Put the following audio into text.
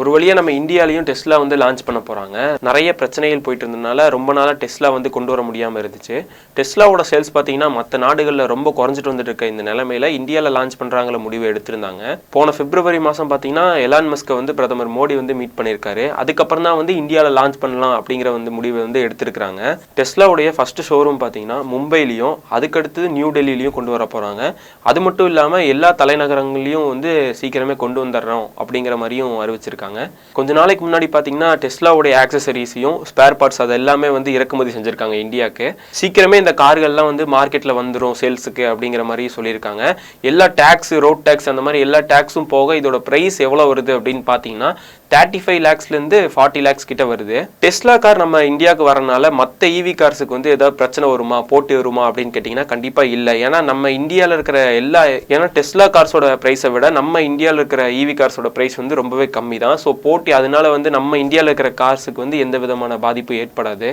ஒரு வழியா நம்ம இந்தியாலையும் டெஸ்லா வந்து லான்ச் பண்ண போறாங்க. நிறைய பிரச்சனைகள் போயிட்டு இருந்தனால ரொம்ப நாளா டெஸ்லா வந்து கொண்டு வர முடியாம இருந்துச்சு. டெஸ்லாவோட சேல்ஸ் பாத்தீங்கன்னா மற்ற நாடுகள்ல ரொம்ப குறைஞ்சிட்டு வந்துட்டு இருக்க இந்த நிலைமையில இந்தியால லான்ச் பண்றாங்கள முடிவு எடுத்திருந்தாங்க. போன பிப்ரவரி மாசம் பாத்தீங்கன்னா எலான் மஸ்க வந்து பிரதமர் மோடி வந்து மீட் பண்ணியிருக்காரு. அதுக்கப்புறம் தான் வந்து இந்தியால லான்ச் பண்ணலாம் அப்படிங்கிற வந்து முடிவை வந்து எடுத்திருக்காங்க. டெஸ்லாவுடைய ஃபர்ஸ்ட் ஷோரூம் பாத்தீங்கன்னா மும்பையிலையும் அதுக்கடுத்து நியூ டெல்லியிலையும் கொண்டு வர போறாங்க. அது மட்டும் இல்லாம எல்லா தலைநகரங்களையும் வந்து சீக்கிரமே கொண்டு வந்துடுறோம் அப்படிங்கிற மாதிரியும் அறிவிச்சிருக்காங்க. கொஞ்ச நாளைக்கு முன்னாடி பாத்தீங்கன்னா டெஸ்லாவுடைய ஆக்சசரிஸையும் ஸ்பேர் பார்ட்ஸ் அது எல்லாமே வந்து இறக்குமதி செஞ்சிருக்காங்க இந்தியாவுக்கு. சீக்கிரமே இந்த கார்கள்லாம் வந்து மார்க்கெட்ல வந்துடும் சேல்ஸுக்கு அப்படிங்கிற மாதிரி சொல்லியிருக்காங்க. எல்லா டேக்ஸ், ரோட் டேக்ஸ் அந்த மாதிரி எல்லா டேக்ஸும் போக இதோட பிரைஸ் எவ்வளவு வருது அப்படின்னு பாத்தீங்கன்னா 35 lakhsலேருந்து 40 lakhs கிட்ட வருது. டெஸ்லா கார் நம்ம இந்தியாவுக்கு வரனால மற்ற ஈவி கார்ஸுக்கு வந்து ஏதாவது பிரச்சனை வருமா, போட்டி வருமா அப்படின்னு கேட்டிங்கன்னா கண்டிப்பா இல்லை. ஏன்னா நம்ம இந்தியாவில் இருக்கிற ஏன்னா டெஸ்லா கார்ஸோட ப்ரைஸை விட நம்ம இந்தியாவில் இருக்கிற ஈவி கார்ஸோட ப்ரைஸ் வந்து ரொம்பவே கம்மி தான். ஸோ போட்டி அதனால வந்து நம்ம இந்தியாவில் இருக்கிற கார்ஸுக்கு வந்து எந்த விதமான பாதிப்பு ஏற்படாது.